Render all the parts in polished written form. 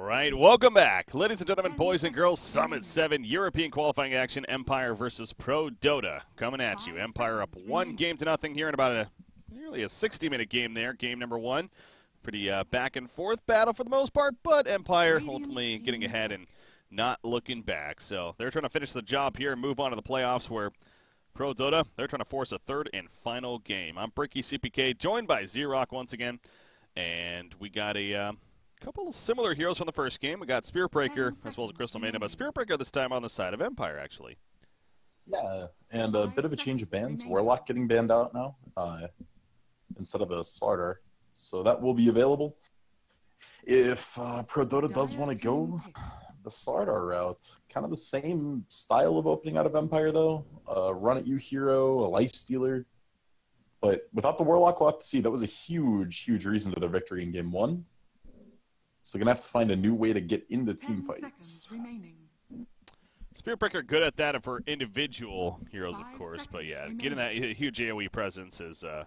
right, welcome back. Ladies and gentlemen, boys and girls, Summit 7 European qualifying action, Empire versus Prodota. Coming at you. Empire up 1-0 here in about nearly a 60-minute game there. Game number 1. Pretty back and forth battle for the most part, but Empire ultimately getting ahead and not looking back. So they're trying to finish the job here and move on to the playoffs where Prodota, they're trying to force a third and final game. I'm Bricky CPK, joined by Z-Rock once again, and we got a couple of similar heroes from the first game. We got Spearbreaker as well as Crystal Maiden, but Spearbreaker this time on the side of Empire, actually. Yeah, and a bit of a change of bans. Warlock getting banned out now instead of the Slardar. So that will be available. If Prodota does want to go the Slardar route, kind of the same style of opening out of Empire, though. Run at you hero, a life stealer. But without the Warlock, we'll have to see. That was a huge, huge reason to their victory in Game 1. So we're going to have to find a new way to get into team fights. Spearbreaker good at that for individual heroes, of course. But yeah, getting that huge AoE presence is a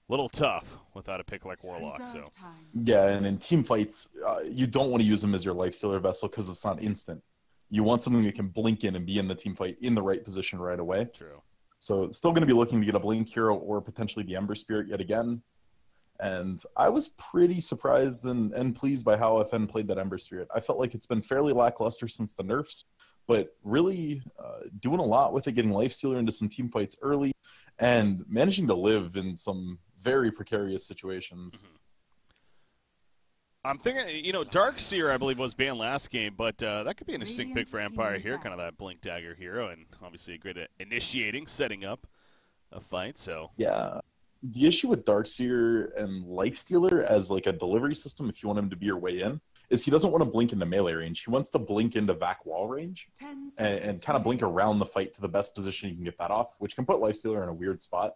little tough without a pick like Warlock. So yeah, and in team fights, you don't want to use them as your life stealer vessel because it's not instant. You want something that can blink in and be in the team fight in the right position right away. True. So still going to be looking to get a blink hero or potentially the Ember Spirit yet again. And I was pretty surprised and pleased by how FN played that Ember Spirit. I felt like it's been fairly lackluster since the nerfs, but really doing a lot with it, getting Lifestealer into some team fights early, and managing to live in some very precarious situations. Mm-hmm. I'm thinking, Darkseer, I believe, was banned last game, but that could be an interesting pick for Empire here, kind of that Blink Dagger hero, and obviously a great at initiating, setting up a fight, so. Yeah. The issue with Darkseer and Lifestealer as like a delivery system, if you want him to be your way in, is he doesn't want to blink into melee range. He wants to blink into vac wall range and kind of blink around the fight to the best position you can get that off, which can put Lifestealer in a weird spot.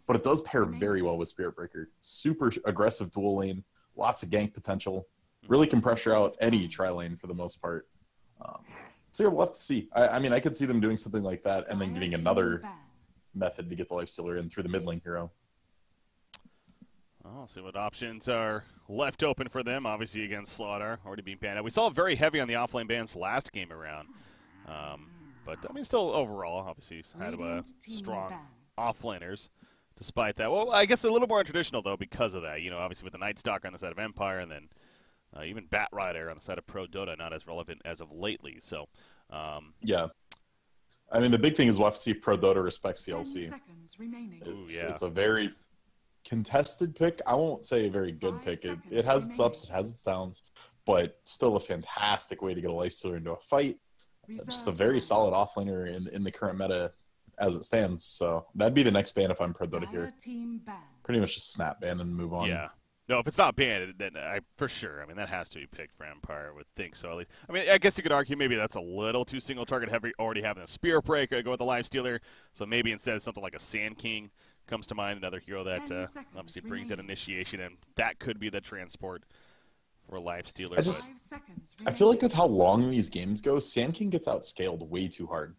But it does pair very well with Spiritbreaker. Super aggressive dual lane, lots of gank potential, really can pressure out any tri-lane for the most part. So yeah, we'll have to see. I mean, I could see them doing something like that and then getting another method to get the Lifestealer in through the mid lane hero. I'll see what options are left open for them. Obviously against Slaughter, already being banned. We saw very heavy on the offlane bans last game around. But, I mean, still overall, obviously, had strong offlaners despite that. Well, I guess a little more untraditional, though, because of that. Obviously with the Night Stalker on the side of Empire and then even Bat Rider on the side of Prodota, not as relevant as of lately. So, yeah. I mean, the big thing is we'll have to see if Prodota respects the LC. It's a very contested pick. I won't say a very good pick. It has its ups, it has its downs, but still a fantastic way to get a Lifestealer into a fight. Just a very solid offlaner in the current meta as it stands. So that'd be the next ban if I'm Prodota here. Pretty much just snap ban and move on. Yeah. No, if it's not banned, then for sure. I mean, that has to be picked for Empire, I would think so at least. I mean, I guess you could argue maybe that's a little too single target heavy, already having a Spearbreaker, go with the Lifestealer. So maybe instead something like a Sand King comes to mind, another hero that obviously brings that initiation, and that could be the transport for Lifestealer. I feel like with how long these games go, Sand King gets outscaled way too hard.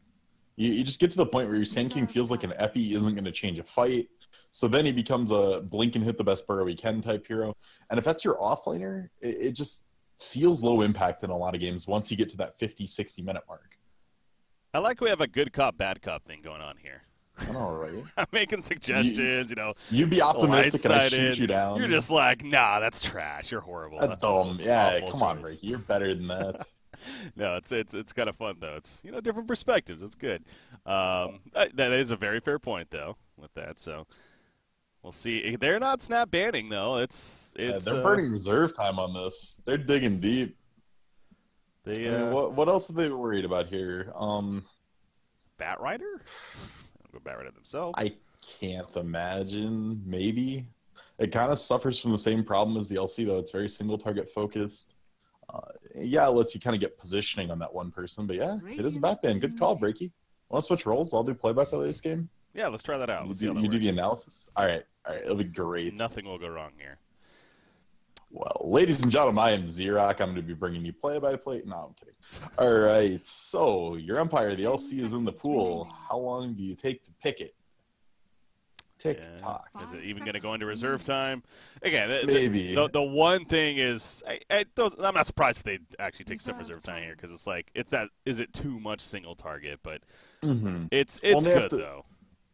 You just get to the point where your Sand King feels like an Epi isn't going to change a fight, so then he becomes a blink and hit the best burrow he can type hero. And if that's your offlaner, it just feels low impact in a lot of games once you get to that 50-60 minute mark. I like we have a good cop, bad cop thing going on here. All right. I'm making suggestions, You'd be optimistic and I shoot you down. You're just like, nah, that's trash. You're horrible. That's dumb. Yeah, come on, Ricky. You're better than that. No, it's kind of fun, though. It's, different perspectives. It's good. That is a very fair point, though, with that. So we'll see. They're not snap banning, though. They're burning reserve time on this. They're digging deep. What else are they worried about here? Bat Rider? Go Bat Rider themselves. I can't imagine. Maybe. It kind of suffers from the same problem as the LC, though. It's very single target focused. Yeah, it lets you kind of get positioning on that one person, but yeah, it is a Batman. Good call, Breaky. Want to switch roles? I'll do play-by-play this game. Yeah, let's try that out. You do the analysis? All right, it'll be great. Nothing will go wrong here. Well, ladies and gentlemen, I am Z-Rock. I'm going to be bringing you play-by-play. No, I'm kidding. All right, so your Empire, the LC is in the pool. How long do you take to pick it? Tick-tock. Is it even going to go into reserve time? Again, Maybe. The one thing is, I'm not surprised if they actually take some reserve time here, because it's like, is it too much single target? But it's good, though.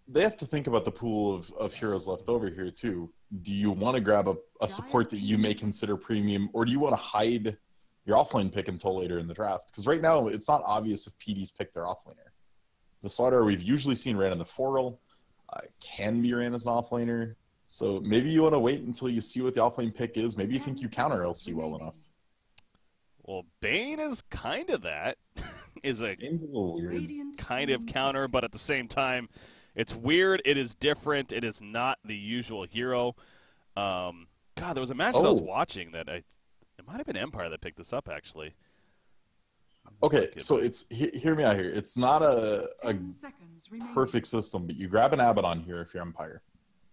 They have to think about the pool of heroes left over here, too. Do you want to grab a support that you may consider premium, or do you want to hide your offlane pick until later in the draft? Because right now, it's not obvious if PDs pick their offlaner. The Slaughter we've usually seen ran in the 4-role, can be ran as an offlaner. So maybe you want to wait until you see what the offlane pick is. Maybe you think you counter LC well enough. Well, Bane is kind of that. Bane's a little weird. Kind of counter, but at the same time, it's weird. It is different. It is not the usual hero. God, there was a match that I was watching that it might have been Empire that picked this up, actually. Okay, so hear me out here. It's not a perfect system, but you grab an Abaddon here if you're Empire.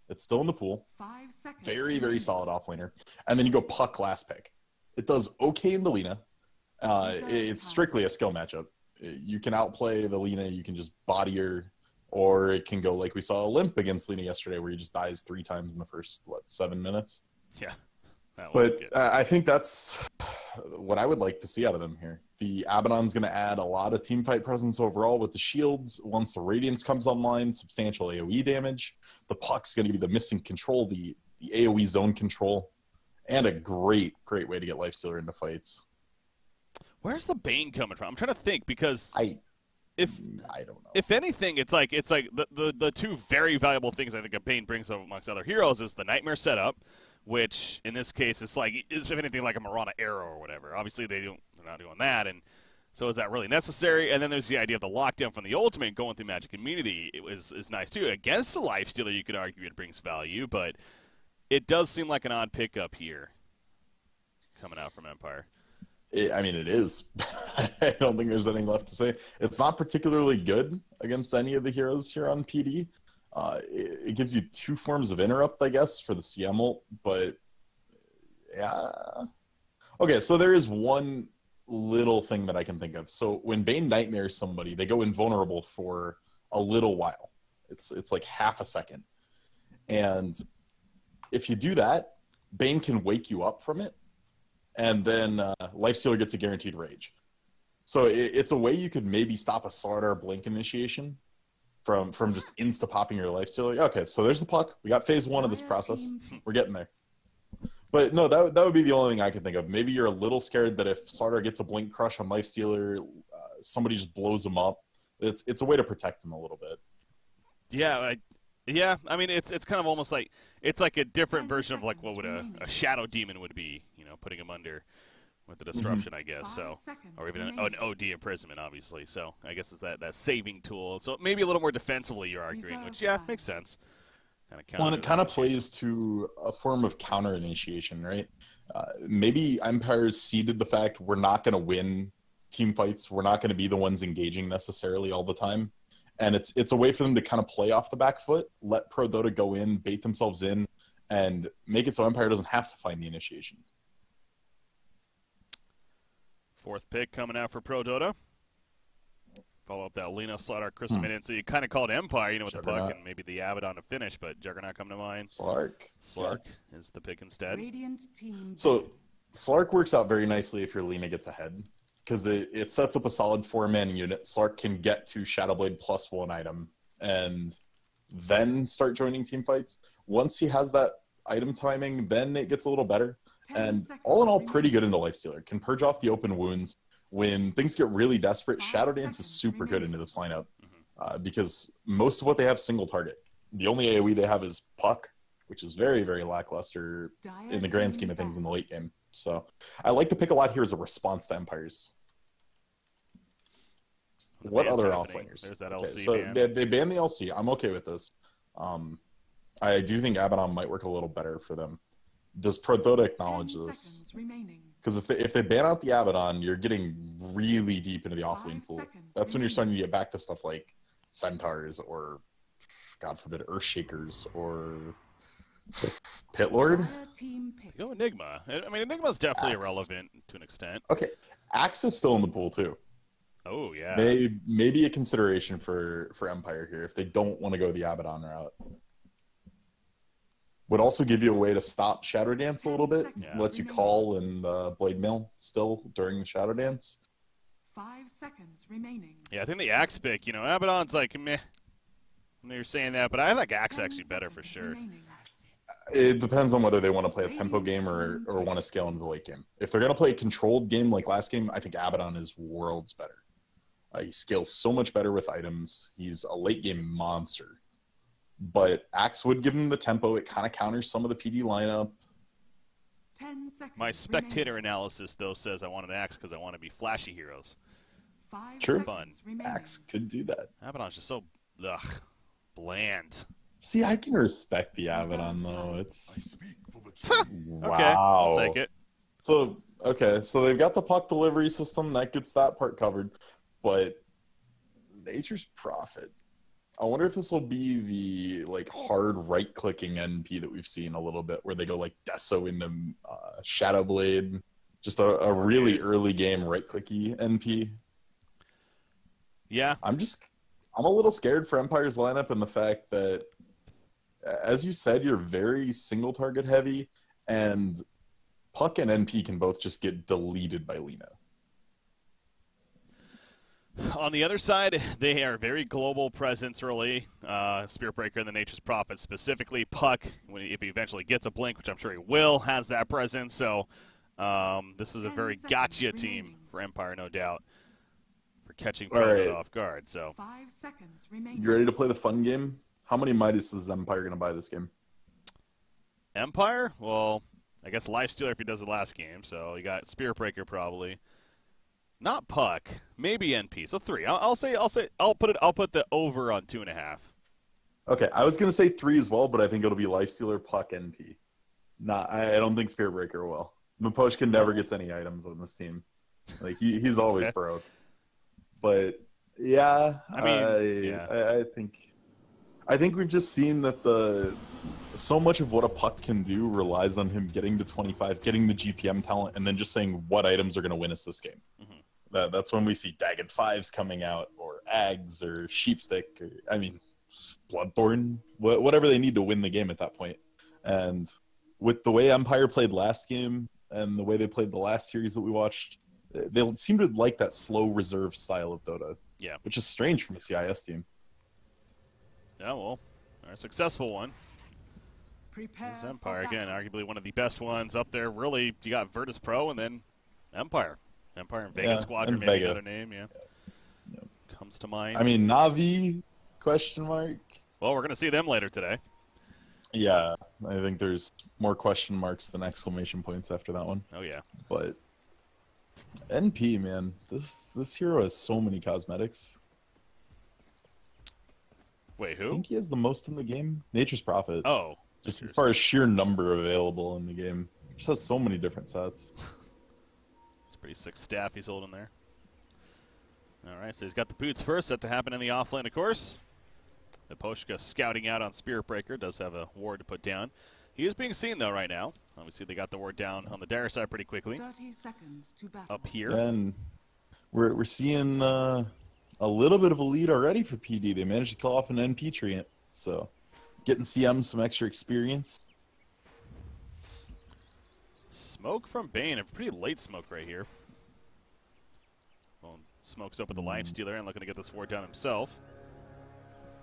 It's still in the pool. Very, very solid offlaner. And then you go Puck last pick. It does okay in the Lina. It's strictly a skill matchup. You can outplay the Lina. You can just body her. Or it can go like we saw Limp against Lina yesterday, where he just dies 3 times in the first, 7 minutes? Yeah. But I think that's what I would like to see out of them here. The Abaddon's going to add a lot of teamfight presence overall with the shields. Once the Radiance comes online, substantial AoE damage. The Puck's going to be the missing control, the AoE zone control, and a great, great way to get Lifestealer into fights. Where's the Bane coming from? I'm trying to think, because I don't know. If anything, it's like the two very valuable things I think a Bane brings up amongst other heroes is the Nightmare setup, which in this case is if anything like a Mirana Arrow or whatever. Obviously they're not doing that, and so is that really necessary? And then there's the idea of the lockdown from the ultimate going through Magic Immunity. Is nice too. Against a Lifestealer, you could argue it brings value, but it does seem like an odd pickup here coming out from Empire. It is. I don't think there's anything left to say. It's not particularly good against any of the heroes here on PD. It gives you 2 forms of interrupt, I guess, for the CM ult, but yeah. Okay, so there is one little thing that I can think of. So when Bane nightmares somebody, they go invulnerable for a little while. It's like half a second. And if you do that, Bane can wake you up from it, and then Lifestealer gets a guaranteed rage. So it's a way you could maybe stop a Slardar Blink initiation from just insta-popping your Lifestealer. Okay, so there's the Puck. We got phase 1 of this process. We're getting there. But no, that would be the only thing I could think of. Maybe you're a little scared that if Slardar gets a Blink crush on Lifestealer, somebody just blows him up. It's a way to protect him a little bit. Yeah, I mean, it's kind of almost like it's like a different version of like what would a Shadow Demon would be, putting him under with the disruption, I guess. So, or even an OD imprisonment, obviously. So, I guess it's that saving tool. So maybe a little more defensively, you're arguing, which makes sense. Well, it kind of plays to a form of counter initiation, right? Maybe Empire's seeded the fact we're not going to win team fights. We're not going to be the ones engaging necessarily all the time. And it's a way for them to kind of play off the back foot, let Prodota go in, bait themselves in, and make it so Empire doesn't have to find the initiation. 4th pick coming out for Prodota. Follow up that Lina, Slaughter, Crystal Minion. So you kind of called Empire, with Juggernaut. the Puck and maybe the Abaddon to finish, but Juggernaut coming to mind. Slark Is the pick instead. So Slark works out very nicely if your Lina gets ahead, because it sets up a solid 4-man unit. Slark can get to Shadowblade +1 item and then start joining team fights. Once he has that item timing, then it gets a little better. And all in all, pretty good into Lifestealer. Can purge off the open wounds. When things get really desperate, Shadow Dance is super good into this lineup because most of what they have single target. The only AoE they have is Puck, which is very, very lackluster in the grand scheme of things in the late game. So I like to pick a lot here as a response to Empires. What other offlaners? There's that LC so ban. they banned the LC. I'm okay with this. I do think Abaddon might work a little better for them. Does Prodota acknowledge this? Because if they ban out the Abaddon, you're getting really deep into the offlane pool. That's when you're starting to get back to stuff like Centaurs or, God forbid, Earthshakers or Pit Lord. Go Enigma. I mean, Enigma's definitely irrelevant to an extent. Okay, Axe is still in the pool too. Oh yeah. Maybe a consideration for Empire here if they don't want to go the Abaddon route. Would also give you a way to stop Shadow Dance a little bit. Yeah. Lets you call and Blade Mail still during the Shadow Dance. 5 seconds remaining. Yeah, I think the Axe pick, Abaddon's like, meh. I know you're saying that, but I like Axe actually better for sure. It depends on whether they want to play a tempo game or want to scale into the late game. If they're going to play a controlled game like last game, I think Abaddon is worlds better. He scales so much better with items. He's a late game monster. But Axe would give him the tempo. It kind of counters some of the PD lineup. 10 seconds My spectator analysis, though, says I want an Axe because I want to be flashy heroes. 5 Sure. Fun. Axe could do that. Abaddon's just so, bland. See, I can respect the Abaddon, though. It's... Wow. Okay, I'll take it. So they've got the puck delivery system. That gets that part covered. But Nature's Prophet. I wonder if this will be the hard right-clicking NP that we've seen a little bit, where they go Deso into Shadow Blade. Just a really early game right-clicky NP. Yeah. I'm a little scared for Empire's lineup and the fact that, as you said, you're very single-target heavy, and Puck and NP can both just get deleted by Lina. On the other side, they are very global presence early. Spirit Breaker and the Nature's Prophet, specifically Puck, if he eventually gets a blink, which I'm sure he will, has that presence. So this is a very gotcha team for Empire, no doubt, for catching Prodota off guard. So 5 seconds remaining. You ready to play the fun game? How many Midas is Empire going to buy this game? Empire? Well, I guess Lifestealer if he does the last game. So you got Spirit Breaker probably. Not Puck, maybe NP. So 3. I'll put the over on 2.5. Okay, I was gonna say 3 as well, but I think it'll be Lifestealer, Puck, NP. I don't think Spirit Breaker will. Miposhkin never gets any items on this team. He's always broke. But yeah, I think we've just seen that so much of what a Puck can do relies on him getting to 25, getting the GPM talent, and then just saying what items are going to win us this game. Mm-hmm. That's when we see Dagged 5s coming out, or Ags, or Sheepstick, or Bloodborne, whatever they need to win the game at that point. And with the way Empire played last game and the way they played the last series that we watched, they seem to like that slow reserve style of Dota. Yeah. Which is strange from a CIS team. Yeah, well, our successful one. Prepare This Empire, again, arguably one of the best ones up there. Really, you got Virtus Pro and then Empire. Empire and Vega Squadron, maybe Vega. another name, yeah. Comes to mind. Navi, question mark? Well, we're going to see them later today. Yeah, I think there's more question marks than exclamation points after that one. Oh, yeah. But NP, man, this hero has so many cosmetics. Wait, I who? think he has the most in the game. Nature's Prophet. Oh. Just as far as sheer number available in the game. He just has so many different sets. It's a pretty sick staff he's holding there. All right, so he's got the boots first. Set to happen in the offlane, of course. The Poshka scouting out on Spirit Breaker. Does have a ward to put down. He is being seen, though, right now. Obviously, they got the ward down on the Dire side pretty quickly. 30 seconds to battle. Up here. And we're seeing a little bit of a lead already for PD. They managed to kill off an NP treant. So getting CM some extra experience. Smoke from Bane. A pretty late smoke right here. Well, Smoke's up with the Lifestealer and looking to get this ward down himself.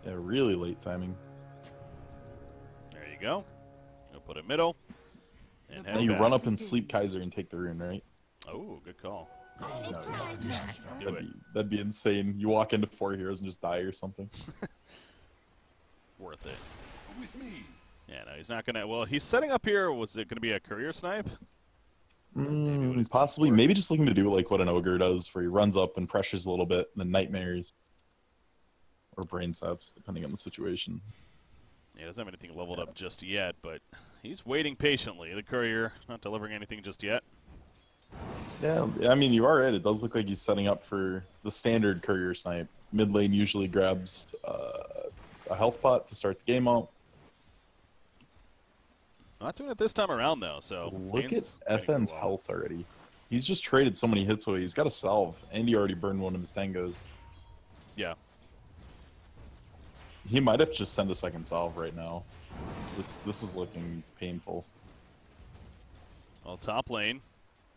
Yeah, really late timing. There you go. Go put it middle. And Now you run up and sleep Kaiser and take the rune, right? Oh, good call. No, Do it. that'd be insane. You walk into 4 heroes and just die or something. Worth it. Yeah, no, he's not going to... Well, he's setting up here. Was it going to be a courier snipe? Possibly. Maybe just looking to do like what an ogre does, where he runs up and pressures a little bit, and then nightmares. Or brain saps, depending on the situation. Yeah, he doesn't have anything leveled up just yet, but he's waiting patiently. The courier not delivering anything just yet. Yeah, I mean, you are right. It does look like he's setting up for the standard courier snipe. Mid lane usually grabs a health pot to start the game out. Not doing it this time around, though. So Look Bane's at gonna FN's go well. health already. He's just traded so many hits away. He's got a salve, and he already burned one of his tangos. Yeah. He might have just sent a second salve right now. This is looking painful. Well, top lane.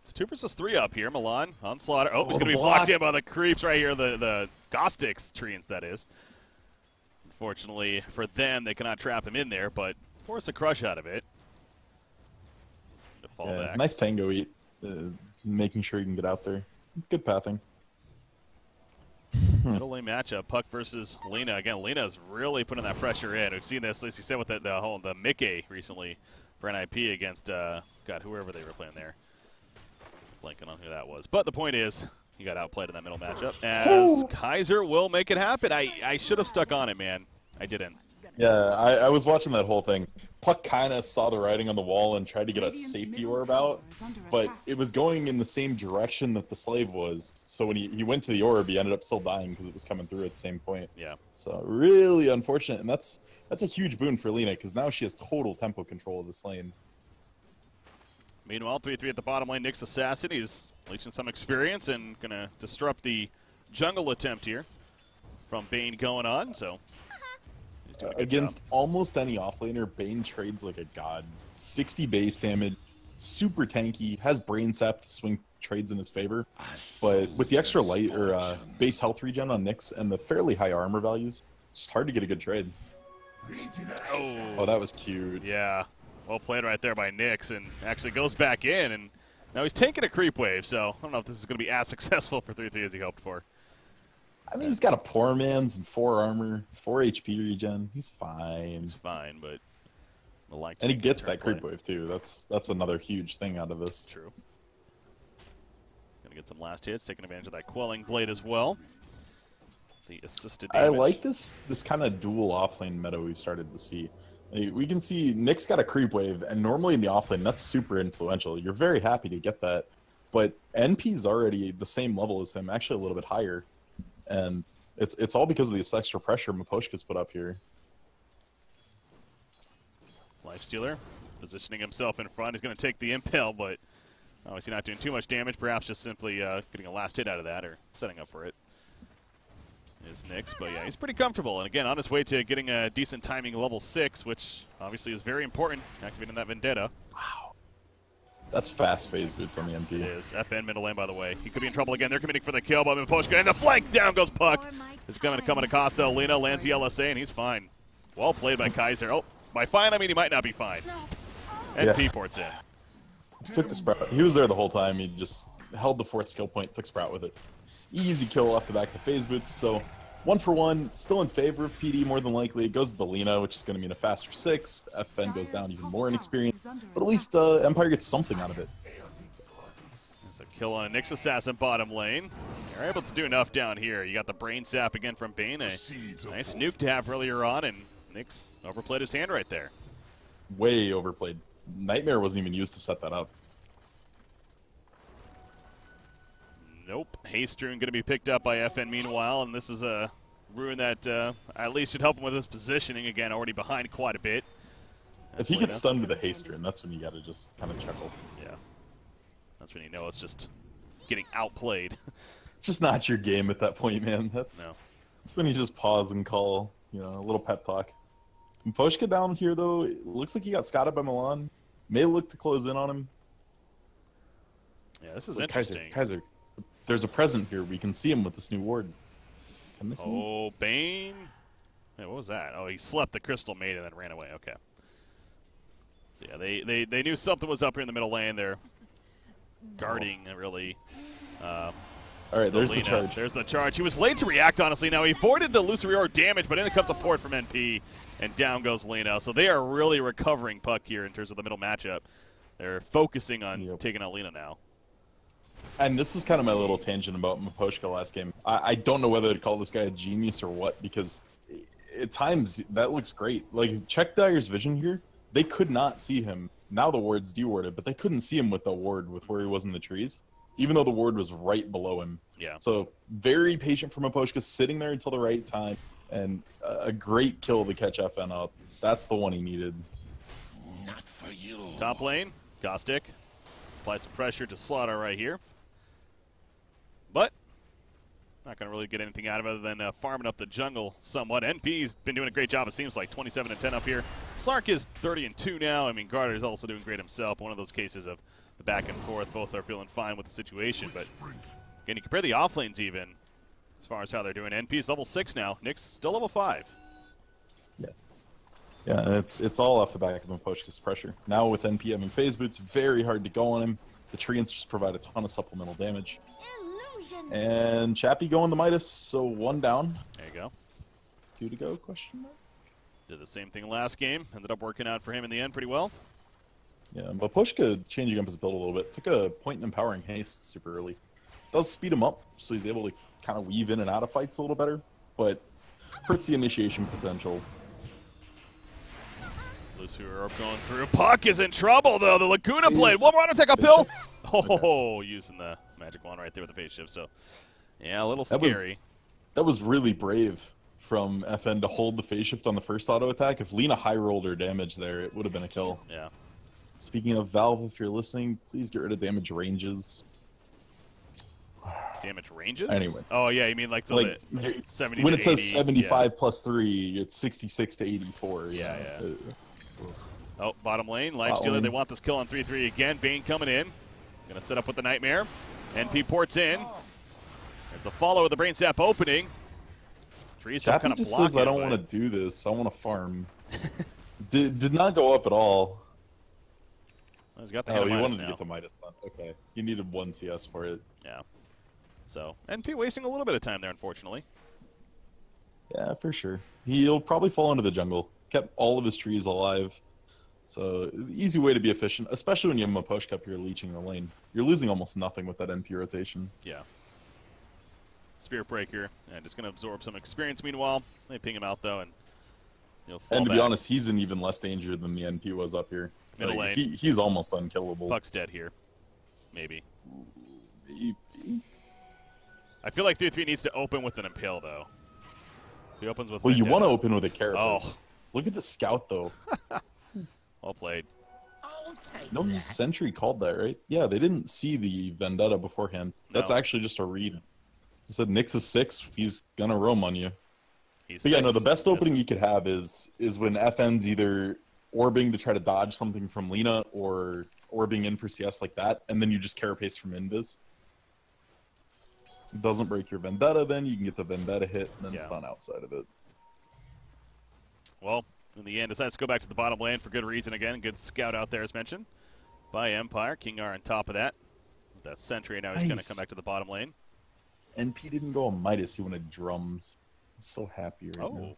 It's 2 versus 3 up here. Milan on Slaughter. Oh, he's Oh, going to the be blocked block. in by the creeps right here. The Gostix treants, that is. Unfortunately for them, they cannot trap him in there, but force a crush out of it. To fall back. Nice tango eat. Making sure you can get out there. It's good pathing. Middle lane matchup, Puck versus Lena. Again, Lena's really putting that pressure in. We've seen this, as you said, with the Mickey recently for NIP against, God, whoever they were playing there. Blanking on who that was. But the point is, he got outplayed in that middle matchup. As Kaiser will make it happen. I should have stuck on it, man. I didn't. Yeah, I was watching that whole thing. Puck kind of saw the writing on the wall and tried to get a safety orb out, but it was going in the same direction that the slave was. So when he went to the orb, he ended up still dying because it was coming through at the same point. Yeah. So really unfortunate, and that's a huge boon for Lena because now she has total tempo control of this lane. Meanwhile, 3-3 at the bottom lane. Nick's Assassin. He's leeching some experience and going to disrupt the jungle attempt here from Bane going on. So he's doing a good Against job. almost any offlaner, Bane trades like a god. 60 base damage, super tanky, has brain sap to swing trades in his favor. But with the extra light or base health regen on Nyx and the fairly high armor values, it's just hard to get a good trade. Oh, that was cute. Yeah. Well played right there by Nyx, and actually goes back in, and now he's taking a creep wave, so I don't know if this is going to be as successful for 3-3 as he hoped for. I mean, he's got a poor man's and 4 armor, 4 HP regen. He's fine. It's fine, but I like to And he make gets turn that play. creep wave too. That's another huge thing out of this. True. Gonna get some last hits, taking advantage of that quelling blade as well. The assisted I damage. like this kind of dual offlane meta we've started to see. We can see Nick's got a creep wave, and normally in the offlane, that's super influential. You're very happy to get that, but NP's already the same level as him, actually a little bit higher, and it's all because of this extra pressure Miposhka's put up here. Lifestealer positioning himself in front. He's going to take the impale, but obviously not doing too much damage. Perhaps just simply getting a last hit out of that or setting up for it. Is Nyx, but yeah, he's pretty comfortable. And again, on his way to getting a decent timing level 6, which obviously is very important, activating that Vendetta. Wow. That's fast phase boots on the MP. It is. FN middle lane, by the way. He could be in trouble again. They're committing for the kill, but Miposhka and the flank. Down goes Puck. It's going to come at Acosta. Lena lands the LSA, and he's fine. Well played by Kaiser. Oh, by fine, I mean he might not be fine. NP Yeah. ports in. Took the Sprout. He was there the whole time. He just held the 4th skill point, took Sprout with it. Easy kill off the back of the phase boots, so 1 for 1, still in favor of PD more than likely. It goes to the Lena, which is going to mean a faster 6. FN goes down even more in experience, but at least Empire gets something out of it. There's a kill on a Nyx Assassin bottom lane. They're able to do enough down here. You got the brain sap again from Bane. A nice nuke to have earlier on, and Nyx overplayed his hand right there. Way overplayed. Nightmare wasn't even used to set that up. Nope. Hastrun going to be picked up by FN meanwhile, and this is a ruin that at least should help him with his positioning. Again, already behind quite a bit. If he gets stunned with a Hastrun, that's when you got to just kind of chuckle. Yeah. That's when you know it's just getting outplayed. It's just not your game at that point, man. That's when you just pause and call, a little pep talk. Miposhka down here, though, it looks like he got scouted by Milan. May look to close in on him. Yeah, this is Like, interesting. Kaiser, there's a present here. We can see him with this new ward. Can they see him? Oh, Bane. Hey, what was that? Oh, he slept the Crystal Maid and then ran away. Okay. So yeah, they knew something was up here in the middle lane. They're guarding, really. All right, there's the Lena. charge. There's the charge. He was late to react, honestly. Now, he avoided the Lucerior damage, but in comes a port from NP, and down goes Lena. So they are really recovering Puck here in terms of the middle matchup. They're focusing on taking out Lena now. And this was kind of my little tangent about Miposhka last game. I don't know whether to call this guy a genius or what, because at times that looks great. Like, check Dyer's vision here. They could not see him. Now the ward's dewarded, but they couldn't see him with the ward with where he was in the trees, even though the ward was right below him. Yeah. So very patient from Miposhka, sitting there until the right time, and a great kill to catch FN up. That's the one he needed. Not for you. Top lane, Gostic. Apply some pressure to Slaughter right here. But Not going to really get anything out of it other than farming up the jungle somewhat. NP's been doing a great job, it seems like. 27 and 10 up here. Slark is 30 and 2 now. I mean, Garter is also doing great himself. One of those cases of the back and forth. Both are feeling fine with the situation. But, again, you compare the off lanes even as far as how they're doing. NP's level 6 now. Nick's still level 5. Yeah. Yeah, it's all off the back of Miposhka's pressure. Now with NP having phase boots, very hard to go on him. The treants just provide a ton of supplemental damage. And Chappie going the Midas, so 1 down. There you go. 2 to go, question mark? Did the same thing last game. Ended up working out for him in the end pretty well. Yeah, but Pushka changing up his build a little bit. Took a point in empowering haste super early. Does speed him up, so he's able to kind of weave in and out of fights a little better, but hurts the initiation potential. Lucifer going through. Puck is in trouble, though. The Laguna Blade. One more to take a pill. Oh, using the magic wand right there with the phase shift. So, yeah, a little scary. That was really brave from FN to hold the phase shift on the first auto attack. If Lina high rolled her damage there, it would have been a kill. Yeah. Speaking of Valve, if you're listening, please get rid of damage ranges. Damage ranges? Anyway. Oh, yeah, you mean like, so like 70 when to it says 80, 75 yeah. plus 3, it's 66 to 84. Yeah. Oh, bottom lane, Lifestealer. They want this kill on 3-3 again. Bane coming in. Going to set up with the Nightmare. NP ports in. There's the follow with the Brain Sap opening. Trees still kind of just blocking. Says, I don't want to do this. I want to farm. did not go up at all. Well, he's got the he wanted now. to get the Midas done. Okay. He needed 1 CS for it. Yeah. So, NP wasting a little bit of time there, unfortunately. Yeah, for sure. He'll probably fall into the jungle. Kept all of his trees alive. So, easy way to be efficient, especially when you have a push up here leeching the lane. You're losing almost nothing with that NP rotation. Yeah. Spirit Breaker, and just going to absorb some experience meanwhile. They ping him out, though, and he'll fall And to back. be honest, he's in even less danger than the NP was up here. Middle lane. He's almost unkillable. Puck's dead here. Maybe. He- I feel like 3-3 needs to open with an Impale, though. If he opens with Well, you Vendetta- want to open with a Carapace. Oh. Look at the scout, though. Well played. I'll take No that. Sentry called that, right? Yeah, they didn't see the Vendetta beforehand. That's No. actually just a read. He said Nyx is 6, he's gonna roam on you. He's But yeah, no, 6. the best opening you could have is when FN's either orbing to try to dodge something from Lina or orbing in for CS like that, and then you just carapace from invis. It doesn't break your Vendetta, then you can get the Vendetta hit and then Yeah. stun outside of it. Well, in the end, decides to go back to the bottom lane for good reason again. Good scout out there, as mentioned, by Empire. King R on top of that. With that Sentry, now he's going to Nice. come back to the bottom lane. NP didn't go on Midas, he wanted drums. I'm so happy right now. Oh.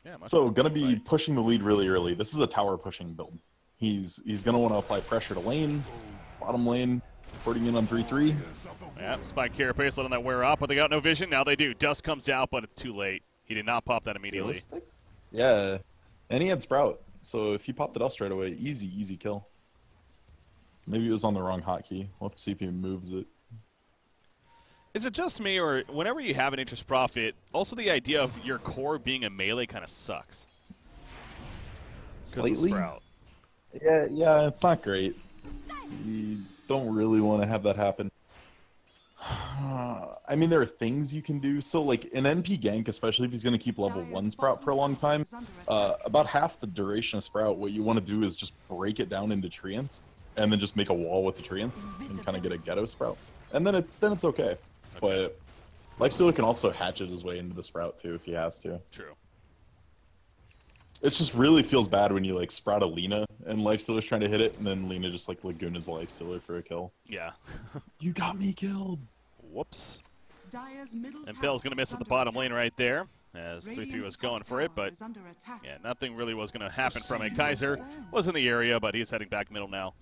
Yeah, must So be gonna be right. pushing the lead really early. This is a tower pushing build. He's gonna want to apply pressure to lanes. Bottom lane, porting in on 3-3. Yeah, Spike Carapace letting that wear off, but they got no vision. Now they do. Dust comes out, but it's too late. He did not pop that immediately. Realistic? Yeah, and he had Sprout. So if he popped the dust right away, easy kill. Maybe it was on the wrong hotkey. We'll have to see if he moves it. Is it just me, or whenever you have an interest profit, also the idea of your core being a melee kind of sucks? 'Cause of Slightly. Sprout. Yeah, it's not great. You don't really want to have that happen. I mean, there are things you can do. So, like, an NP gank, especially if he's going to keep level 1 Sprout for a long time, about half the duration of Sprout, what you want to do is just break it down into treants, and then just make a wall with the treants, and kind of get a ghetto Sprout. And then it's okay. But Lifestealer can also hatchet his way into the Sprout, too, if he has to. True. It just really feels bad when you, like, Sprout a Lina, and Lifestealer's trying to hit it, and then Lina just, like, Laguna's Lifestealer for a kill. Yeah. You got me killed! Whoops. Dire's middle And tower Pale's going to miss is at the under bottom attack. lane right there, as 3-3 Radiant's was going top for it, tower but is under attack. yeah, nothing really was going to happen from it. Kaiser was in the area, but he's heading back middle now,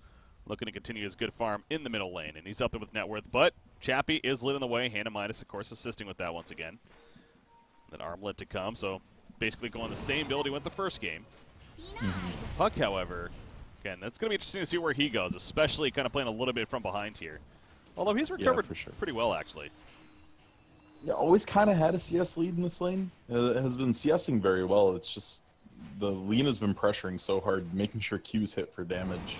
looking to continue his good farm in the middle lane, and he's up there with net worth, but Chappie is lit in the way. Hannah Midas, of course, assisting with that once again. Then Armlet to come, so basically going the same build he went the first game. Puck, however, again, that's going to be interesting to see where he goes, especially kind of playing a little bit from behind here. Although he's recovered for sure. pretty well, actually. Yeah, always kind of had a CS lead in this lane. Has been CSing very well. It's just the Lina's been pressuring so hard, making sure Q's hit for damage.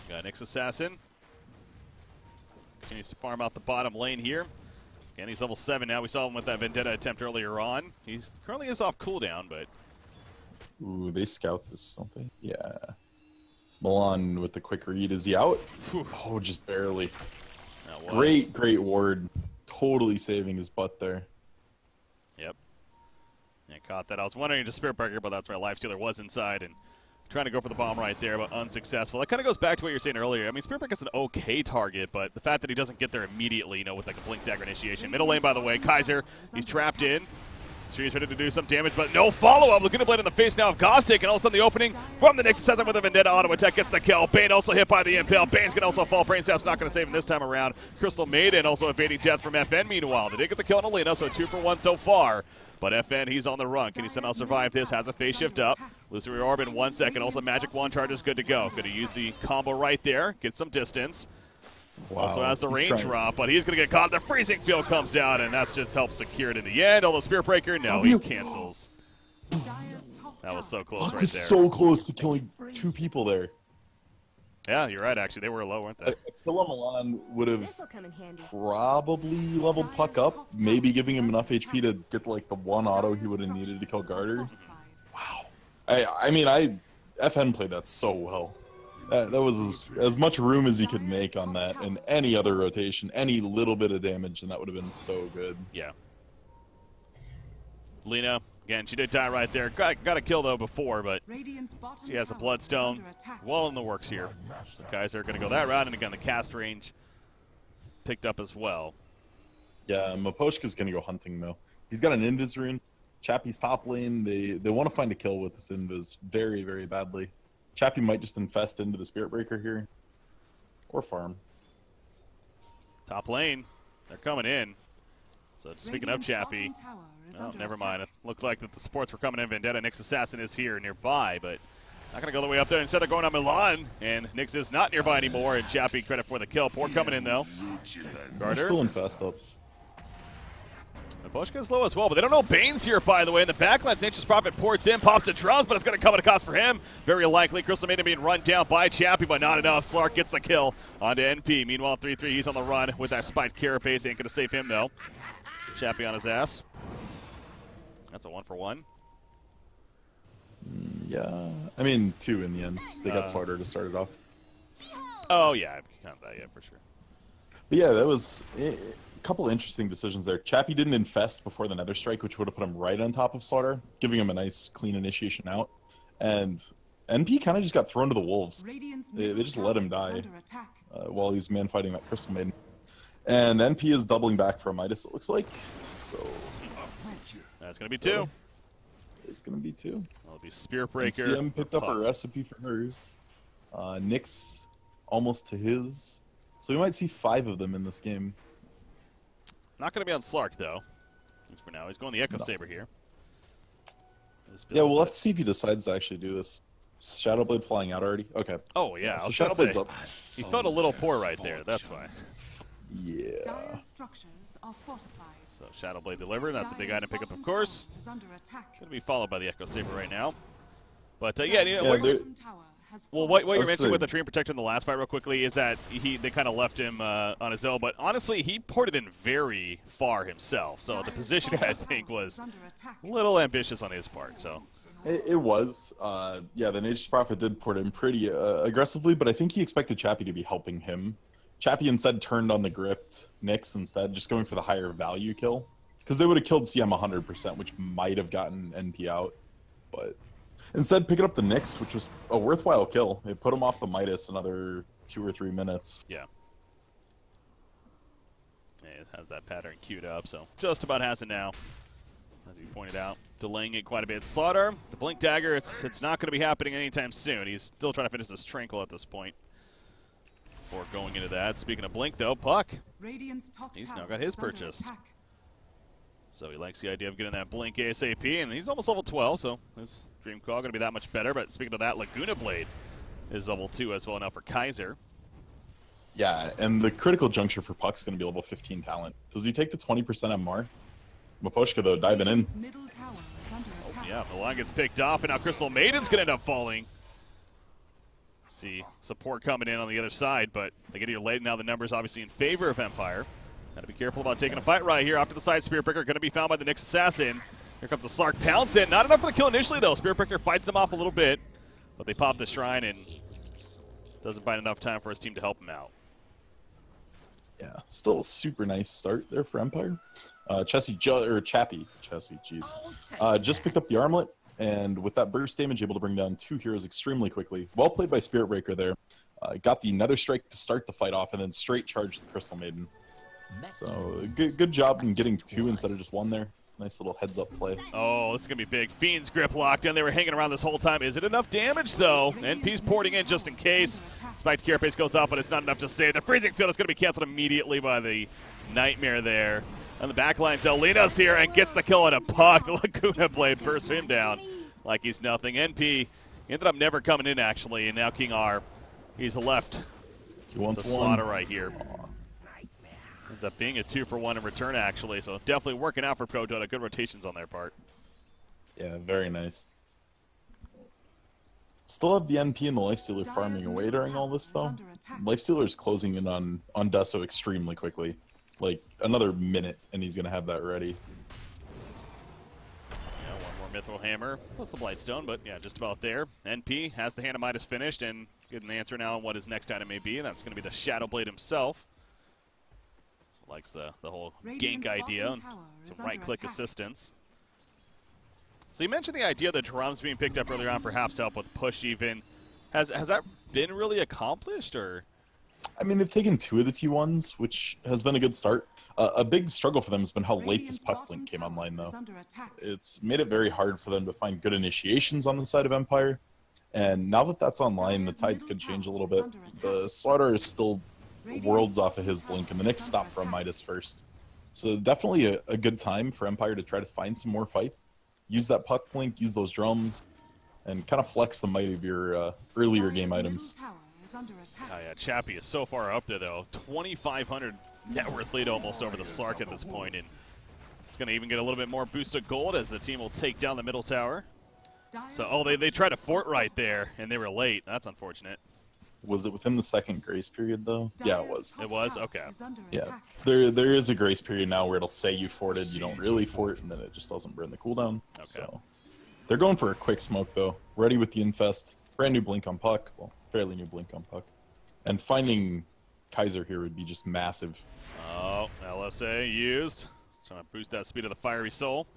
Got Nyx Assassin. Continues to farm out the bottom lane here. Again, he's level 7 now. We saw him with that Vendetta attempt earlier on. He currently is off cooldown, but... Ooh, they scout this, don't they? Yeah. Milan with the quick read. Is he out? Whew. Oh, just barely. Great ward. Totally saving his butt there. Yep. Yeah, caught that. I was wondering to Spirit Breaker, but that's where Lifestealer was inside and trying to go for the bomb right there, but unsuccessful. That kind of goes back to what you were saying earlier. I mean, Spirit Breaker's an okay target, but the fact that he doesn't get there immediately, you know, with like a Blink Dagger initiation. Middle lane, by the way, Kaiser, he's trapped in. So he's ready to do some damage, but no follow-up. Laguna Blade in the face now of Gostic, and all of a sudden the opening from the Nyx sets up with a Vendetta auto attack, gets the kill. Bane also hit by the Impale. Bane's going to also fall. Brainsap's not going to save him this time around. Crystal Maiden also evading death from FN meanwhile. They did get the kill on Alina, so 2 for 1 so far. But FN, he's on the run. Can he somehow survive this? Has a phase shift up. Lucifer Orb in 1 second. Also Magic Wand charge is good to go. Going to use the combo right there. Get some distance. Wow, also has the range drop, but he's going to get caught. The freezing field comes out, and that's just helps secure it in the end. Although Spirit Breaker, no, he cancels. That was so close right there. Was so close to killing 2 people there. Yeah, you're right, actually. They were low, weren't they? A kill on Milan would have probably leveled Puck up, maybe giving him enough HP to get like the 1 auto he would have needed to kill Garter. Wow. I mean, FN played that so well. That was as much room as he could make on that, and any other rotation, any little bit of damage, and that would have been so good. Yeah. Lina, again, she did die right there. Got a kill, though, before, but she has a Bloodstone. Well in the works here. So guys are going to go that route, and again, the cast range picked up as well. Yeah, Maposhka's going to go hunting, though. He's got an Invis rune. Chappie's top lane, they want to find a kill with this Invis very, very badly. Chappie might just infest into the Spirit Breaker here. Or farm. Top lane. They're coming in. So speaking of Chappie, oh, never mind. It looked like that the supports were coming in. Vendetta, Nyx Assassin is here nearby, but not going to go the way up there. Instead, they're going on Milan, and Nyx is not nearby anymore, and Chappie credit for the kill. Port coming in, though. Garter. Still infest up. Boschka's low as well, but they don't know Bane's here, by the way. In the backlands, Nature's Prophet ports in, pops the drums, but it's going to come at a cost for him. Very likely. Crystal Maiden being run down by Chappie, but not enough. Slark gets the kill onto NP. Meanwhile, 3-3, he's on the run with that spiked Carapace. Ain't going to save him, though. Chappie on his ass. That's a 1 for 1. Yeah. I mean, 2 in the end. They got Slaughter to start it off. Oh, yeah. I count that, yeah, for sure. But yeah, that was a couple interesting decisions there. Chappie didn't infest before the Nether Strike, which would have put him right on top of Slaughter, giving him a nice, clean initiation out. And NP kind of just got thrown to the wolves. They just let him die while he's man-fighting that Crystal Maiden. And NP is doubling back for a Midas, it looks like. So that's going to be 2. It's going to be 2. That'll be Spirit Breaker. And CM picked up a recipe for hers. Nyx almost to his. So we might see 5 of them in this game. Not going to be on Slark, though. At least for now. He's going the Echo Saber here. Yeah, we'll have to see if he decides to actually do this. Shadowblade flying out already? Okay. Oh, yeah. So Shadowblade's up. He felt a little poor right there. That's why. Yeah. Dire structures are fortified. So Shadowblade delivered. That's a big item pick up, of course. Going to be followed by the Echo Saber right now. But, yeah, you know, well, what you mentioned with the Treant Protector in the last fight real quickly is that they kind of left him on his own. But honestly, he ported in very far himself. So the position, I think, was a little ambitious on his part. So it was. Yeah, the Nature's Prophet did port in pretty aggressively, but I think he expected Chappie to be helping him. Chappie instead turned on the gripped Nyx instead, just going for the higher value kill. Because they would have killed CM 100%, which might have gotten NP out. But instead, picking up the Nyx, which was a worthwhile kill. It put him off the Midas another 2 or 3 minutes. Yeah. It has that pattern queued up, so just about has it now. As you pointed out, delaying it quite a bit. Slaughter, the Blink Dagger, it's not going to be happening anytime soon. He's still trying to finish this Tranquil at this point. Before going into that. Speaking of Blink, though, Puck, he's now got his purchased. So he likes the idea of getting that Blink ASAP, and he's almost level 12, so his Dream Call going to be that much better. But speaking of that, Laguna Blade is level 2 as well now for Kaiser. Yeah, and the critical juncture for Puck's going to be level 15 talent. Does he take the 20% MR? Maposhka, though, diving in. Oh, yeah, the line gets picked off, and now Crystal Maiden's going to end up falling. See support coming in on the other side, but they get here late. Now the numbers obviously in favor of Empire. Got to be careful about taking a fight right here. Off to the side, Spearbreaker going to be found by the Nyx Assassin. Here comes the Slark, pounds in. Not enough for the kill initially, though. Spearbreaker fights them off a little bit, but they pop the Shrine and doesn't find enough time for his team to help him out. Yeah, still a super nice start there for Empire. Chappie, jeez. Just picked up the armlet, and with that burst damage, able to bring down 2 heroes extremely quickly. Well played by Spiritbreaker there. Got the Nether Strike to start the fight off, and then straight charged the Crystal Maiden. So good job in getting 2 instead of just 1 there. Nice little heads-up play. Oh, this is going to be big. Fiend's Grip locked in. They were hanging around this whole time. Is it enough damage, though? NP's porting in just in case. Spiked Carapace goes up, but it's not enough to save. The Freezing Field is going to be canceled immediately by the Nightmare there. On the back line, Delina's here and gets the kill on a Puck. The Laguna Blade bursts him down like he's nothing. NP ended up never coming in, actually, and now King R, he's left. He wants the slaughter right here. Ends up being a 2-for-1 in return, actually, so definitely working out for Prodota. Good rotations on their part. Yeah, very nice. Still have the NP and the Lifestealer farming away during all this, though. Lifestealer's closing in on Deso extremely quickly. Like, another minute, and he's going to have that ready. Yeah, one more Mithril Hammer, plus the Blightstone, but yeah, just about there. NP has the Hand of Midas finished, and getting an answer now on what his next item may be, and that's going to be the Shadow Blade himself. Likes the whole gank idea, some right-click assistance. So you mentioned the idea of the drums being picked up earlier on, perhaps to help with push even. Has that been really accomplished, or? I mean, they've taken 2 of the T1s, which has been a good start. A big struggle for them has been how late this puck blink came online, though. It's made it very hard for them to find good initiations on the side of Empire. And now that that's online, the tides could change a little bit. The Slaughter is still worlds off of his blink, and the Nyx stop from Midas first. So definitely a good time for Empire to try to find some more fights. Use that puck blink, use those drums, and kind of flex the might of your earlier game items. Oh yeah, Chappie is so far up there, though. 2,500 net worth lead almost over the Slark at this point, and it's going to even get a little bit more boost of gold as the team will take down the middle tower. So, oh, they tried a fort right there, and they were late. That's unfortunate. Was it within the second grace period, though? Yeah, it was. It was? Okay. Yeah. There is a grace period now where it'll say you forted, you don't really fort, and then it just doesn't burn the cooldown. Okay. So they're going for a quick smoke, though. Ready with the Infest. Brand new blink on Puck. Well, fairly new blink on Puck. And finding Kaiser here would be just massive. Oh, LSA used. Trying to boost that speed of the Fiery Soul.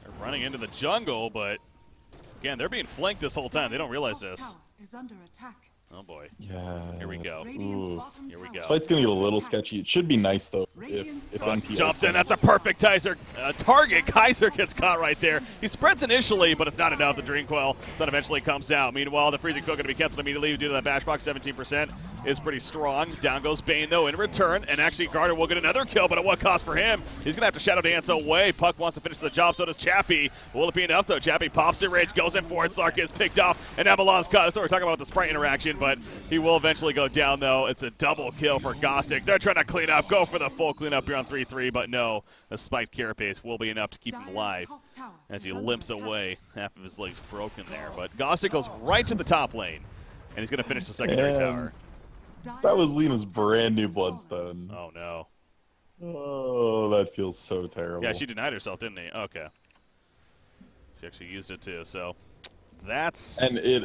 They're running into the jungle, but again, they're being flanked this whole time. They don't realize this. Oh boy. Yeah. Here we go. Ooh. Here we go. This fight's gonna get a little sketchy. It should be nice though if NP jumps in. That's a perfect Kaiser target. Kaiser gets caught right there. He spreads initially, but it's not enough. The Dream Coil Sun eventually comes out. Meanwhile, the Freezing Field going to be canceled immediately due to that bash box. 17% is pretty strong. Down goes Bane though in return, and actually Garter will get another kill, but at what cost for him? He's gonna have to Shadow Dance away. Puck wants to finish the job, so does Chappie. Will it be enough though? Chappie pops in rage, goes in for it. Slark is picked off, and Avalon's caught. That's what we're talking about with the Sprite interaction, but he will eventually go down though. It's a double kill for Gostic. They're trying to clean up, go for the full cleanup here on 3-3, but no, the spiked Carapace will be enough to keep him alive as he limps away. Half of his legs broken there, but Gostic goes right to the top lane, and he's gonna finish the secondary tower. That was Lena's brand new Bloodstone. Oh no. Oh, that feels so terrible. Yeah, she denied herself, didn't he? Okay. She actually used it too, so that's and it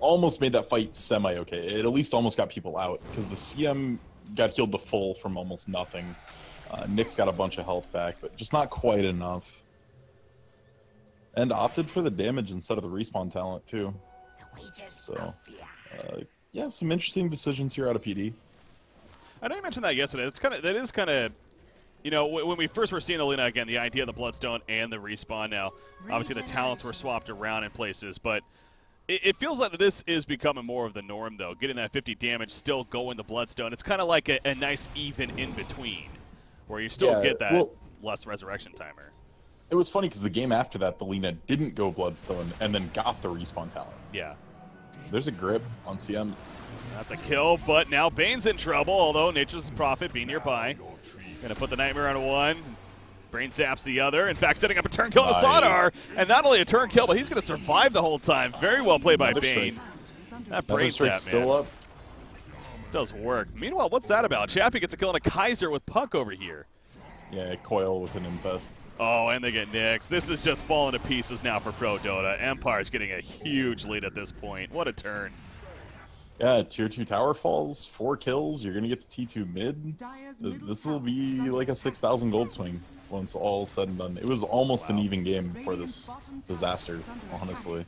almost made that fight semi-okay. It at least almost got people out, because the CM got healed to full from almost nothing. Nyx got a bunch of health back, but just not quite enough. And opted for the damage instead of the respawn talent, too. So, yeah, some interesting decisions here out of PD. I know you mentioned that yesterday. That is kind of, you know, when we first were seeing the Lina again, the idea of the Bloodstone and the respawn now, obviously the talents were swapped around in places, but it feels like this is becoming more of the norm, though. Getting that 50 damage, still going the Bloodstone. It's kind of like a nice even in between, where you still get that less resurrection timer. It was funny because the game after that, the Lina didn't go Bloodstone and then got the respawn talent. Yeah. There's a grip on CM. That's a kill, but now Bane's in trouble, although Nature's Prophet be nearby. Gonna put the Nightmare on one. Brain zaps the other. In fact, setting up a turn kill to Sadar. And not only a turn kill, but he's gonna survive the whole time. Very well played by Bane. That brain Strike's tap, still man. up. Does work. Meanwhile, what's that about? Chappie gets a kill on a Kaiser with Puck over here. Yeah, Coil with an infest. Oh, and they get Nyx. This is just falling to pieces now for Prodota. Empire's getting a huge lead at this point. What a turn. Yeah, tier 2 tower falls, 4 kills. You're going to get to T2 mid. This will be like a 6,000 gold swing once all said and done. It was almost an even game before this disaster, honestly.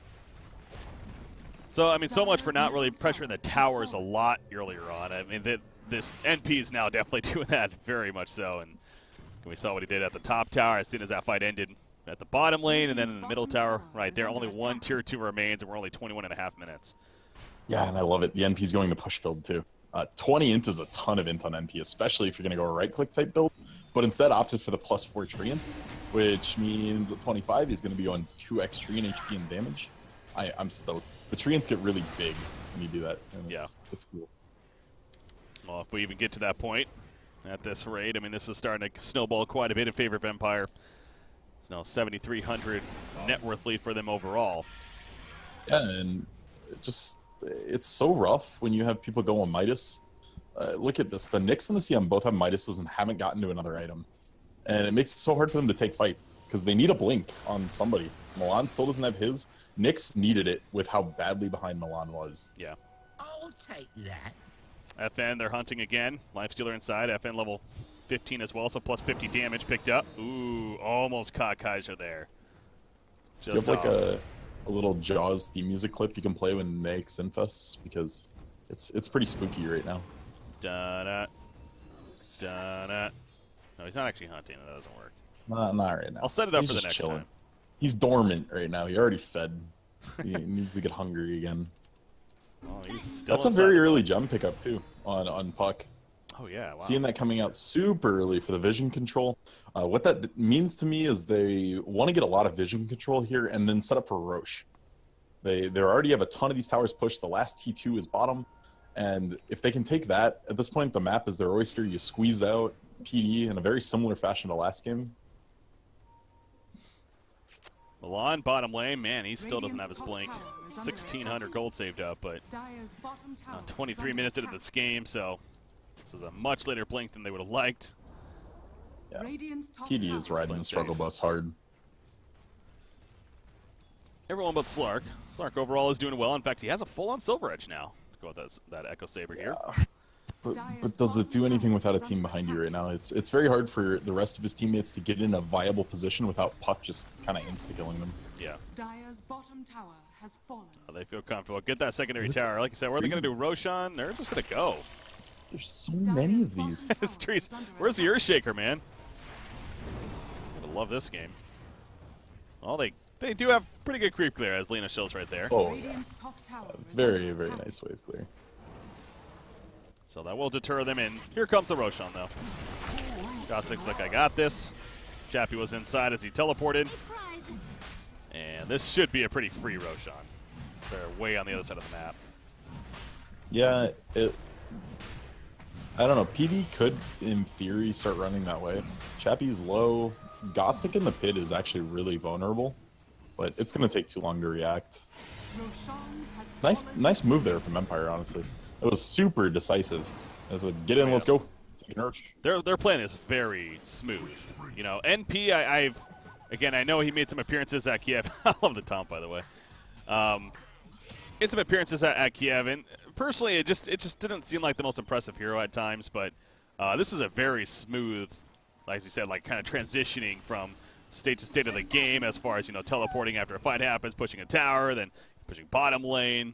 So, I mean, so much for not really pressuring the towers a lot earlier on. I mean, this NP is now definitely doing that very much so. And we saw what he did at the top tower as soon as that fight ended at the bottom lane, and then in the middle tower right there. Only one tier 2 remains, and we're only 21.5 minutes. Yeah, and I love it. The NP's going to push build too. 20 int is a ton of int on NP, especially if you're going to go a right-click type build. But instead opted for the +4 treants, which means at 25 he's going to be on 2x tree in HP and damage. I'm stoked. The treants get really big when you do that. And it's cool. Well, if we even get to that point at this rate, I mean, this is starting to snowball quite a bit in favor of Empire. It's now 7,300 net worth lead for them overall. Yeah, and it's so rough when you have people go on Midas. Look at this. The Nyx and the CM both have Midases and haven't gotten to another item. And it makes it so hard for them to take fights because they need a blink on somebody. Milan still doesn't have his. Nyx needed it with how badly behind Milan was. Yeah. I'll take that. FN, they're hunting again. Lifestealer inside. FN level 15 as well, so plus 50 damage picked up. Ooh, almost caught Kaiser there. Do you have like a little Jaws theme music clip you can play when Nyx infests? Because it's pretty spooky right now. Da-da. Da-da. No, he's not actually hunting. That doesn't work. Not right now. I'll set it up He's for the just next chilling. time. He's dormant right now. He already fed. He needs to get hungry again. Oh, he's still That's a very early gem pickup too on Puck. Oh yeah, wow. Seeing that coming out super early for the vision control. What that means to me is they want to get a lot of vision control here and then set up for Roche. They already have a ton of these towers pushed. The last T2 is bottom. And if they can take that, at this point the map is their oyster. You squeeze out PD in a very similar fashion to last game. Milan, bottom lane, man, he still doesn't have his blink. 1,600 gold saved up, but 23 minutes into this game, so this is a much later blink than they would have liked. Yeah. PD is riding the struggle bus hard. Everyone but Slark. Slark overall is doing well. In fact, he has a full-on Silver Edge now. Go with that Echo Saber here. But does it do anything without a team behind you right now? It's very hard for the rest of his teammates to get in a viable position without Puck just kind of insta-killing them. Yeah. Dire's bottom tower has fallen. Oh, they feel comfortable. Get that secondary tower. Like I said, where are they going to do Roshan? They're just going to go. There's so many of these. Where's the Earthshaker, man? I love this game. Well, they do have pretty good creep clear, as Lena shows right there. Oh, yeah. Very, very nice wave clear. So that will deter them in. Here comes the Roshan, though. Gossic's like, I got this. Chappie was inside as he teleported. And this should be a pretty free Roshan. They're way on the other side of the map. Yeah, I don't know. PD could, in theory, start running that way. Chappie's low. Gostic in the pit is actually really vulnerable, but it's going to take too long to react. Nice move there from Empire, honestly. It was super decisive. It was like, get in, let's go. Take an Urch. Their plan is very smooth. You know, NP, again, I know he made some appearances at Kiev. I love the taunt, by the way. Made some appearances at Kiev, and personally, it just didn't seem like the most impressive hero at times. But this is a very smooth, like you said, like kind of transitioning from state to state of the game as far as, you know, teleporting after a fight happens, pushing a tower, then pushing bottom lane.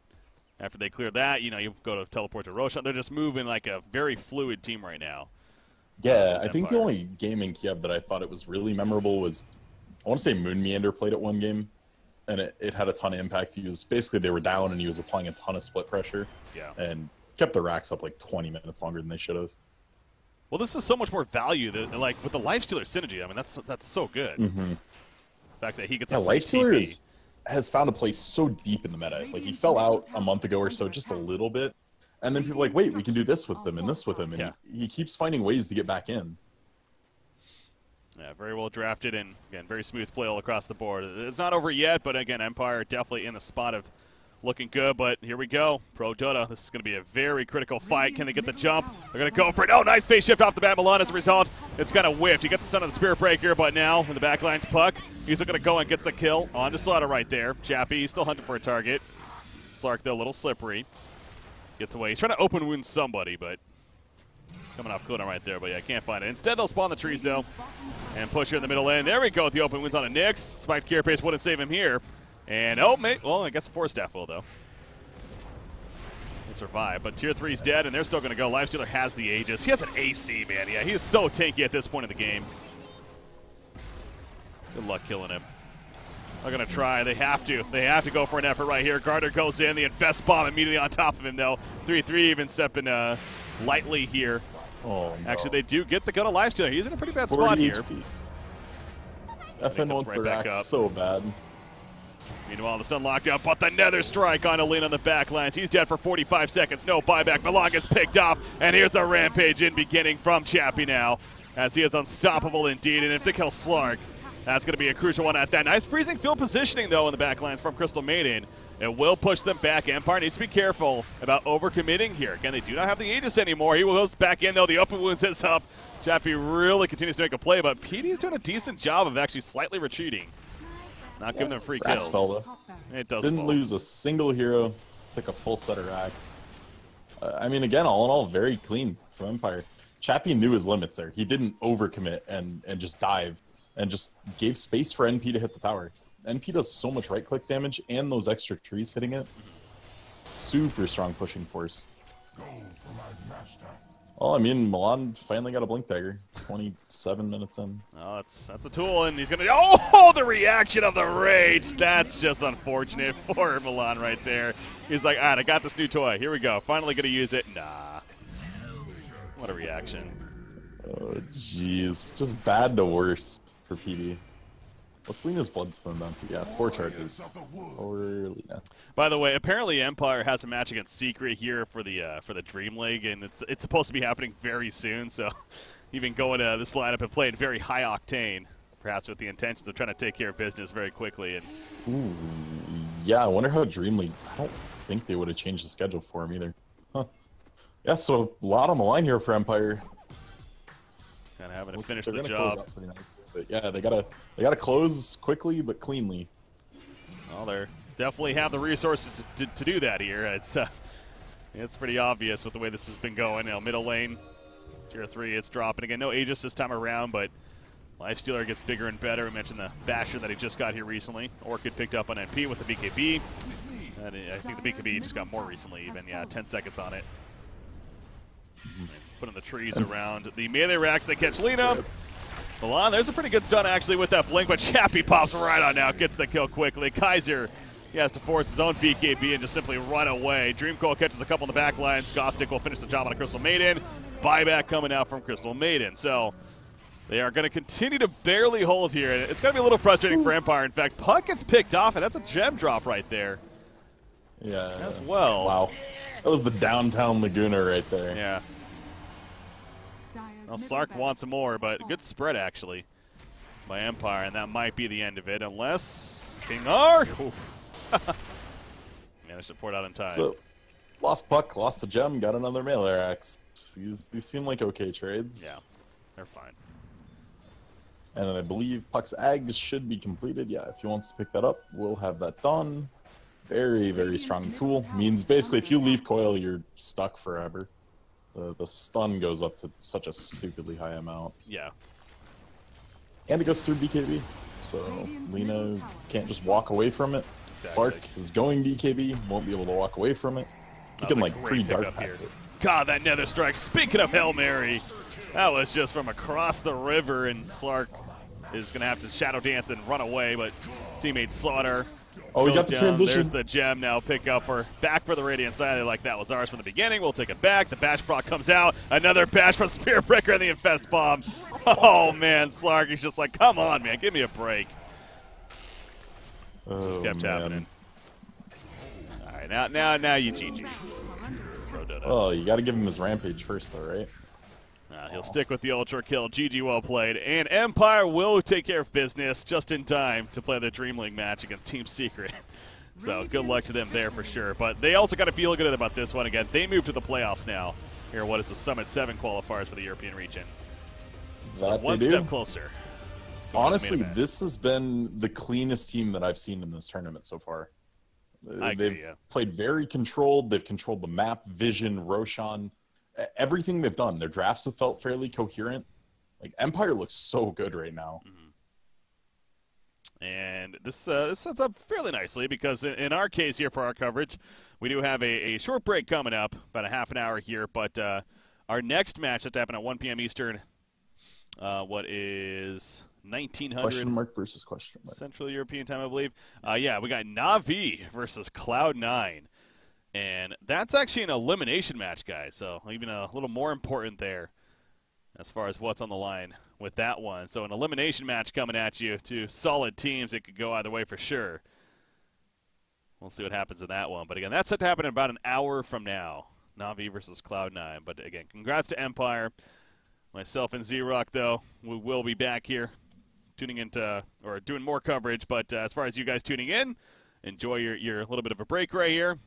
After they clear that, you know, you go to teleport to Roshan. They're just moving like a very fluid team right now. Yeah, I think the only game in Kiev that I thought it was really memorable was, I want to say Moon Meander played it one game, and it had a ton of impact. Basically they were down and he was applying a ton of split pressure. Yeah. And kept the racks up like 20 minutes longer than they should have. Well, this is so much more value than, like, with the Lifestealer synergy. I mean, that's so good. Mm-hmm. The fact that he gets a Lifestealer has found a place so deep in the meta. Like, he fell out a month ago or so, just a little bit, and then people are like, wait, we can do this with them and this with him, and he keeps finding ways to get back in. Yeah, very well drafted, and again, very smooth play all across the board. It's not over yet, but again, Empire definitely in the spot of looking good, but here we go. Prodota, this is going to be a very critical fight. Can they get the jump? They're going to go for it. Oh, nice phase shift off the bat. Milan, as a result, it's kind of whiffed. He gets the son of the Spirit Breaker, but now in the backline's Puck. He's going to go and gets the kill on to Slaughter right there. Chappie, he's still hunting for a target. Slark, though, a little slippery. Gets away. He's trying to open wound somebody, but coming off cooldown right there, but yeah, can't find it. Instead, they'll spawn the trees, though, and push here in the middle lane. There we go with the open wounds on a Nyx. Spiked Carapace wouldn't save him here. And, oh, well, I guess the Force Staff will, though. He'll survive, but Tier 3's dead, and they're still going to go. Lifestealer has the Aegis. He has an AC, man. Yeah, he is so tanky at this point in the game. Good luck killing him. They're going to try. They have to. They have to go for an effort right here. Gardner goes in. The Infest Bomb immediately on top of him, though. 3-3 even stepping lightly here. Oh, no. Actually, they do get the go to Lifestealer. He's in a pretty bad spot here. FN wants their axe so bad. Meanwhile, the stun locked up, but the Nether Strike on a lean on the back lines. He's dead for 45 seconds. No buyback. Milan gets picked off, and here's the Rampage in beginning from Chappie now, as he is unstoppable indeed. And if they kill Slark, that's going to be a crucial one at that. Nice freezing field positioning, though, in the back lines from Crystal Maiden. It will push them back. Empire needs to be careful about overcommitting here. Again, they do not have the Aegis anymore. He goes back in, though. The open wounds is up. Chappie really continues to make a play, but PD is doing a decent job of actually slightly retreating. Not giving them free kills. It does Didn't lose a single hero. Took a full set of racks. I mean, again, all in all, very clean from Empire. Chappie knew his limits there. He didn't overcommit and just dive and just gave space for NP to hit the tower. NP does so much right-click damage and those extra trees hitting it. Super strong pushing force. Well, I mean, Milan finally got a Blink Dagger. 27 minutes in. Oh, that's a tool, and he's going to... Oh, the reaction of the rage! That's just unfortunate for Milan right there. He's like, all right, I got this new toy. Here we go. Finally going to use it. Nah. What a reaction. Oh, jeez. Just bad to worse for PD. What's Lena's Bloodstone down to? Yeah, 4 charges for Lena. By the way, apparently Empire has a match against Secret here for the Dream League, and it's supposed to be happening very soon. So, even going to this lineup and playing very high octane, perhaps with the intentions of trying to take care of business very quickly. And ooh, yeah, I wonder how Dream League. I don't think they would have changed the schedule for him either. Huh. Yeah, so a lot on the line here for Empire. Kind of having to finish the job. Nice. But yeah, they gotta close quickly but cleanly. Well, they definitely have the resources to do that here. It's pretty obvious with the way this has been going. You know, middle lane, Tier 3, it's dropping again. No Aegis this time around, but Lifestealer gets bigger and better. We mentioned the Basher that he just got here recently. Orchid picked up on NP with the BKB. And I think the BKB just got more recently even. Yeah, 10 seconds on it. Putting the trees around the melee racks that catch Lena. Milan, there's a pretty good stun actually with that blink, but Chappie pops right on now, gets the kill quickly. Kaiser, he has to force his own BKB and just simply run away. Dreamcoil catches a couple in the back lines. Gostic will finish the job on a Crystal Maiden. Buyback coming out from Crystal Maiden. So they are going to continue to barely hold here. It's going to be a little frustrating for Empire. In fact, Puck gets picked off, and that's a gem drop right there. Yeah. As well. Wow. That was the downtown Laguna right there. Yeah. Well, Slark wants some more, but good spread, actually, by Empire, and that might be the end of it, unless King R managed to pour it out in time. So, lost Puck, lost the gem, got another melee axe. These seem like okay trades. Yeah, they're fine. And I believe Puck's Ags should be completed. Yeah, if he wants to pick that up, we'll have that done. Very, very strong tool. Means basically if you leave coil, you're stuck forever. The stun goes up to such a stupidly high amount. Yeah. And it goes through BKB. So Lena can't just walk away from it. Exactly. Slark is going BKB, won't be able to walk away from it. He can like pre-dart pack it. God, that Nether Strike. Speaking of Hail Mary, that was just from across the river, and Slark is going to have to shadow dance and run away, but his teammate Slaughter. Oh, we got the transition. There's the gem now. Pick up for back for the Radiant side. They're like, that was ours from the beginning. We'll take it back. The Bash proc comes out. Another Bash from Spirit Breaker and the Infest Bomb. Oh, man. Slark is just like, come on, man. Give me a break. Just kept happening. All right, now you GG. Oh, you got to give him his Rampage first, though, right? He'll stick with the Ultra Kill. GG, well played. And Empire will take care of business just in time to play their Dream League match against Team Secret. So good luck to them there for sure. But they also got to feel good about this one again. They move to the playoffs now. Here, what is the Summit 7 qualifiers for the European region? So one step closer. Honestly, this has been the cleanest team that I've seen in this tournament so far. They've played very controlled. They've controlled the map, Vision, Roshan. Everything they've done. Their drafts have felt fairly coherent. Like, Empire looks so good right now. And this sets up fairly nicely because in our case here for our coverage, we do have a short break coming up, about a half an hour here. But our next match that's happening at 1 p.m. Eastern, what is 1900? Question mark versus question mark. Central European time, I believe. Yeah, we got Na'Vi versus Cloud9. And that's actually an elimination match, guys. So even a little more important there as far as what's on the line with that one. So an elimination match coming at you. Two solid teams. It could go either way for sure. We'll see what happens in that one. But again, that's set to happen in about an hour from now. Na'Vi versus Cloud9. But again, congrats to Empire. Myself and Z-Rock, though, we will be back here tuning into or doing more coverage. But as far as you guys tuning in, enjoy your little bit of a break right here.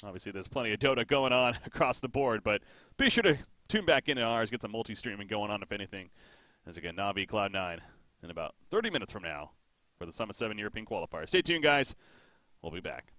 Obviously, there's plenty of Dota going on across the board, but be sure to tune back into ours, get some multi-streaming going on, if anything. As again, Na'Vi, Cloud9 in about 30 minutes from now for the Summit 7 European Qualifier. Stay tuned, guys. We'll be back.